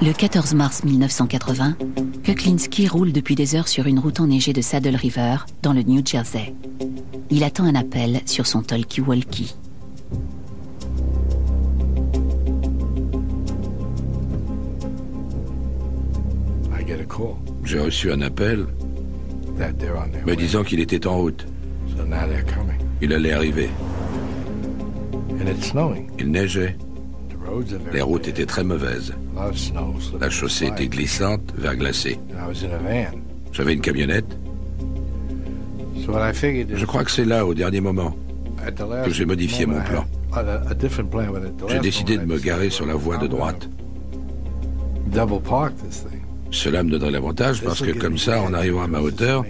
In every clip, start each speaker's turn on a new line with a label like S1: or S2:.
S1: Le 14 mars 1980, Kuklinski roule depuis des heures sur une route enneigée de Saddle River, dans le New Jersey. Il attend un appel sur son talkie-walkie.
S2: J'ai reçu un appel me disant qu'il était en route. Il allait arriver. Il neigeait. Les routes étaient très mauvaises. La chaussée était glissante, verglacée. J'avais une camionnette. Je crois que c'est là, au dernier moment, que j'ai modifié mon plan. J'ai décidé de me garer sur la voie de droite. Cela me donnerait l'avantage parce que comme ça, en arrivant à ma hauteur,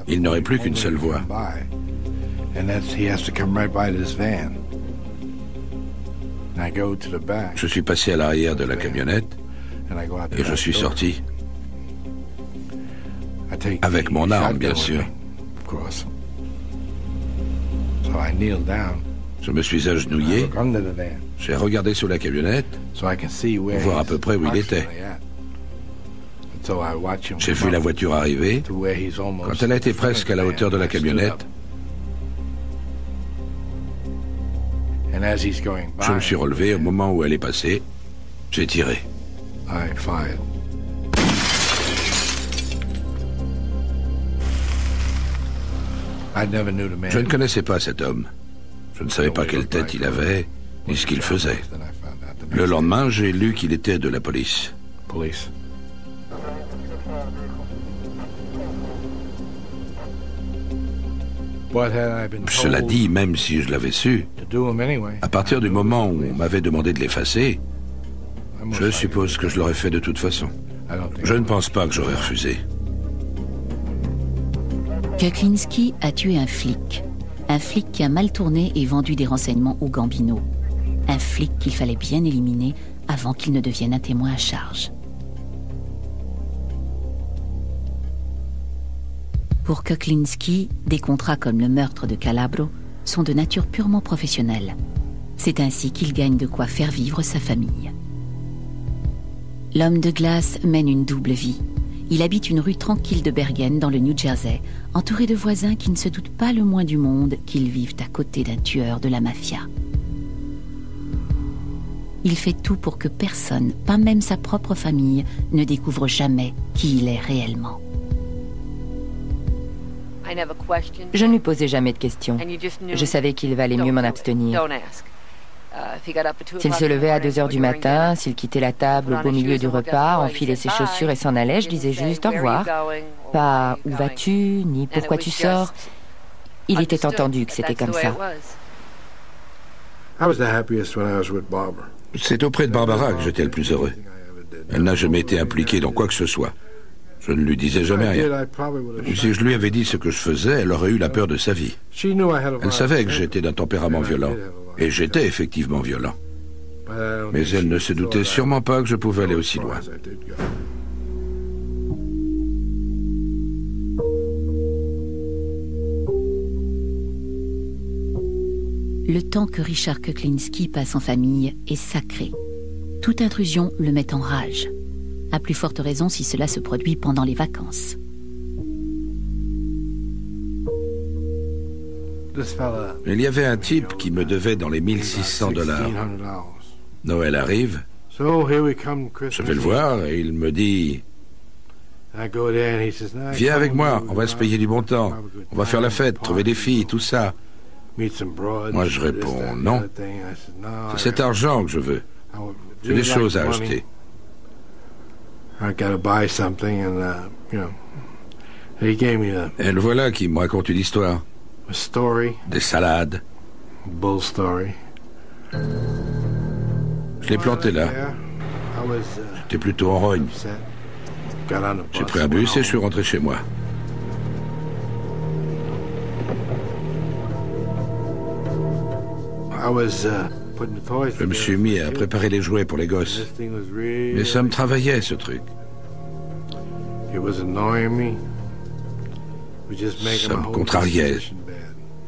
S2: il n'aurait plus qu'une seule voie. Je suis passé à l'arrière de la camionnette et je suis sorti. Avec mon arme, bien sûr. Je me suis agenouillé. J'ai regardé sous la camionnette pour voir à peu près où il était. J'ai vu la voiture arriver. Quand elle a été presque à la hauteur de la camionnette, je me suis relevé au moment où elle est passée. J'ai tiré. Je ne connaissais pas cet homme. Je ne savais pas quelle tête il avait, ni ce qu'il faisait. Le lendemain, j'ai lu qu'il était de la police. Cela dit, même si je l'avais su, à partir du moment où on m'avait demandé de l'effacer, je suppose que je l'aurais fait de toute façon. Je ne pense pas que j'aurais refusé.
S1: Kuklinski a tué un flic qui a mal tourné et vendu des renseignements aux Gambino. Un flic qu'il fallait bien éliminer avant qu'il ne devienne un témoin à charge. Pour Kuklinski, des contrats comme le meurtre de Calabro sont de nature purement professionnelle. C'est ainsi qu'il gagne de quoi faire vivre sa famille. L'homme de glace mène une double vie. Il habite une rue tranquille de Bergen dans le New Jersey, entouré de voisins qui ne se doutent pas le moins du monde qu'ils vivent à côté d'un tueur de la mafia. Il fait tout pour que personne, pas même sa propre famille, ne découvre jamais qui il est réellement.
S3: Je ne lui posais jamais de questions. Je savais qu'il valait mieux m'en abstenir. S'il se levait à 2 heures du matin, s'il quittait la table au beau milieu du repas, enfilait ses chaussures et s'en allait, je disais juste au revoir. Pas où vas-tu, ni pourquoi tu sors. Il était entendu que c'était comme ça.
S2: C'est auprès de Barbara que j'étais le plus heureux. Elle n'a jamais été impliquée dans quoi que ce soit. Je ne lui disais jamais rien. Si je lui avais dit ce que je faisais, elle aurait eu la peur de sa vie. Elle savait que j'étais d'un tempérament violent. Et j'étais effectivement violent. Mais elle ne se doutait sûrement pas que je pouvais aller aussi loin.
S1: Le temps que Richard Kuklinski passe en famille est sacré. Toute intrusion le met en rage. À plus forte raison si cela se produit pendant les vacances.
S2: Il y avait un type qui me devait dans les $1 600. Noël arrive. Je vais le voir et il me dit « Viens avec moi, on va se payer du bon temps. On va faire la fête, trouver des filles, tout ça. » Moi, je réponds « Non. C'est cet argent que je veux. J'ai des choses à acheter. » Et le voilà qui me raconte une histoire. Des salades. Je l'ai planté là. J'étais plutôt en rogne. J'ai pris un bus et je suis rentré chez moi. Je me suis mis à préparer les jouets pour les gosses. Mais ça me travaillait, ce truc. Ça me contrariait.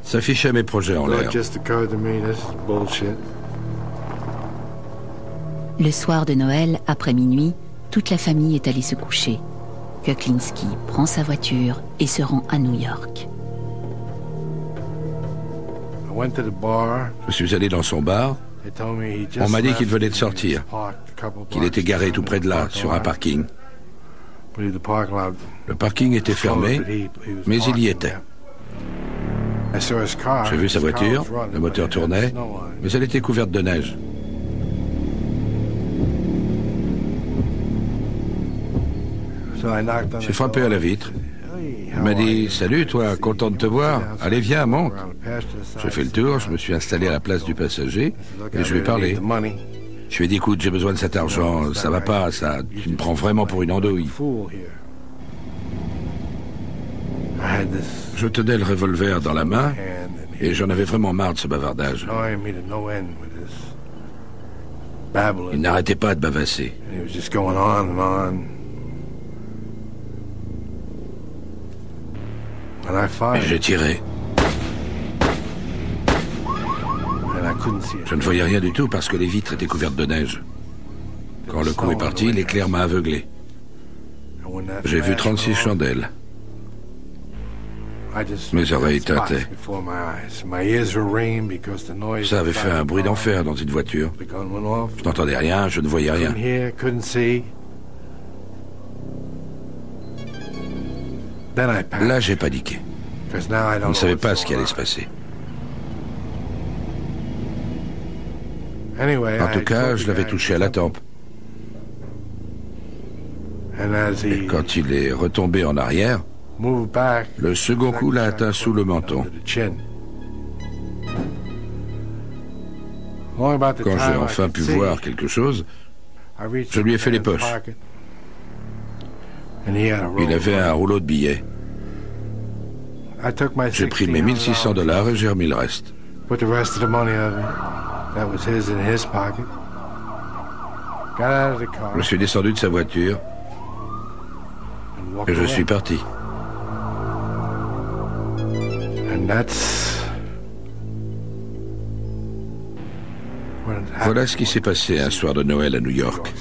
S2: Ça fichait mes projets en l'air.
S1: Le soir de Noël, après minuit, toute la famille est allée se coucher. Kuklinski prend sa voiture et se rend à New York.
S2: Je suis allé dans son bar. On m'a dit qu'il venait de sortir, qu'il était garé tout près de là, sur un parking. Le parking était fermé, mais il y était. J'ai vu sa voiture, le moteur tournait, mais elle était couverte de neige. J'ai frappé à la vitre. Il m'a dit « Salut toi, content de te voir. Allez, viens, monte. » J'ai fait le tour, je me suis installé à la place du passager et je lui ai parlé. Je lui ai dit « Écoute, j'ai besoin de cet argent, ça va pas, ça. Tu me prends vraiment pour une andouille. » Je tenais le revolver dans la main et j'en avais vraiment marre de ce bavardage. Il n'arrêtait pas de bavasser. J'ai tiré. Je ne voyais rien du tout parce que les vitres étaient couvertes de neige. Quand le coup est parti, l'éclair m'a aveuglé. J'ai vu 36 chandelles. Mes oreilles tintaient. Ça avait fait un bruit d'enfer dans une voiture. Je n'entendais rien, je ne voyais rien. Là, j'ai paniqué. Je ne savais pas ce qui allait se passer. En tout cas, je l'avais touché à la tempe. Et quand il est retombé en arrière, le second coup l'a atteint sous le menton. Quand j'ai enfin pu voir quelque chose, je lui ai fait les poches. Il avait un rouleau de billets. J'ai pris mes $1600 et j'ai remis le reste. Je suis descendu de sa voiture et je suis parti. Voilà ce qui s'est passé un soir de Noël à New York.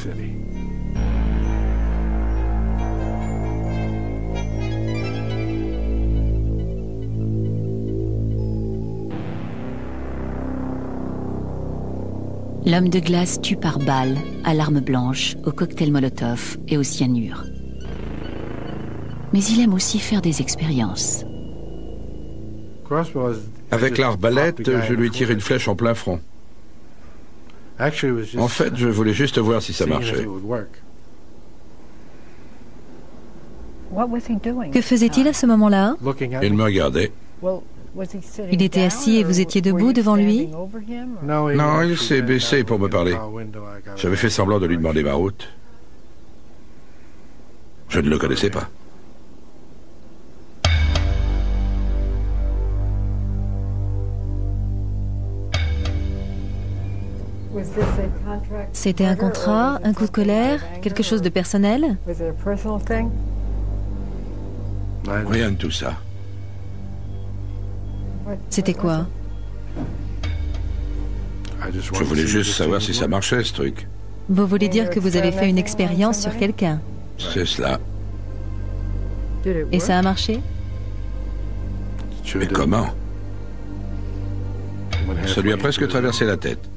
S1: L'homme de glace tue par balle, à l'arme blanche, au cocktail Molotov et au cyanure. Mais il aime aussi faire des expériences.
S2: Avec l'arbalète, je lui tire une flèche en plein front. En fait, je voulais juste voir si ça marchait.
S4: Que faisait-il à ce moment-là?
S2: Il me regardait.
S4: Il était assis et vous étiez debout devant lui?
S2: Non, il s'est baissé pour me parler. J'avais fait semblant de lui demander ma route. Je ne le connaissais pas.
S4: C'était un contrat, un coup de colère, quelque chose de personnel?
S2: Rien de tout ça.
S4: C'était quoi?
S2: Je voulais juste savoir si ça marchait, ce truc.
S4: Vous voulez dire que vous avez fait une expérience sur quelqu'un?
S2: C'est cela.
S4: Et ça a marché?
S2: Mais comment? Ça lui a presque traversé la tête.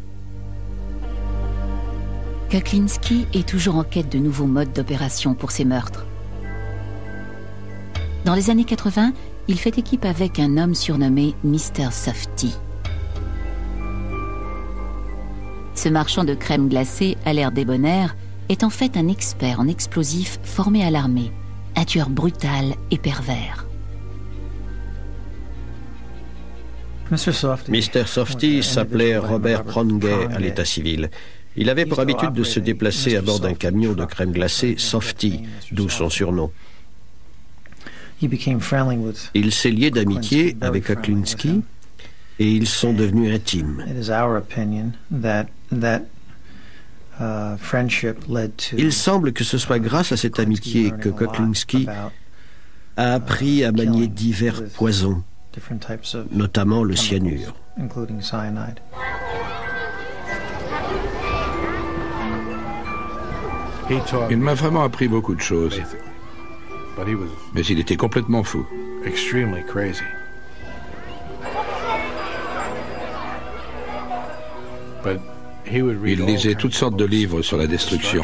S1: Kuklinski est toujours en quête de nouveaux modes d'opération pour ses meurtres. Dans les années 80, il fait équipe avec un homme surnommé Mr. Softy. Ce marchand de crème glacée à l'air débonnaire est en fait un expert en explosifs formé à l'armée, un tueur brutal et pervers.
S5: Mr. Softy s'appelait Robert Prongay à l'état civil. Il avait pour habitude de se déplacer à bord d'un camion de crème glacée Softy, d'où son surnom. Il s'est lié d'amitié avec Kuklinski et ils sont devenus intimes. Il semble que ce soit grâce à cette amitié que Kuklinski a appris à manier divers poisons, notamment le cyanure.
S2: Il m'a vraiment appris beaucoup de choses. Mais il était complètement fou. Il lisait toutes sortes de livres sur la destruction,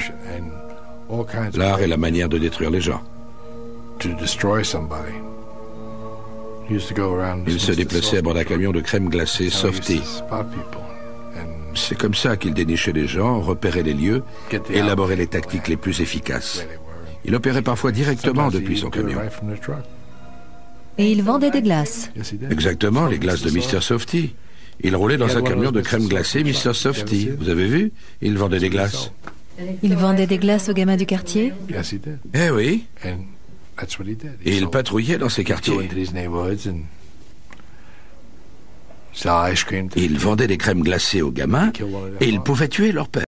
S2: l'art et la manière de détruire les gens. Il se déplaçait à bord d'un camion de crème glacée Softy. C'est comme ça qu'il dénichait les gens, repérait les lieux, élaborait les tactiques les plus efficaces. Il opérait parfois directement depuis son camion.
S4: Et il vendait des glaces.
S2: Exactement, les glaces de Mr. Softy. Il roulait dans un camion de crème glacée Mr. Softy. Vous avez vu? Il vendait des glaces.
S4: Il vendait des glaces aux gamins du quartier?
S2: Eh oui. Et il patrouillait dans ces quartiers. Il vendait des crèmes glacées aux gamins et il pouvait tuer leur père.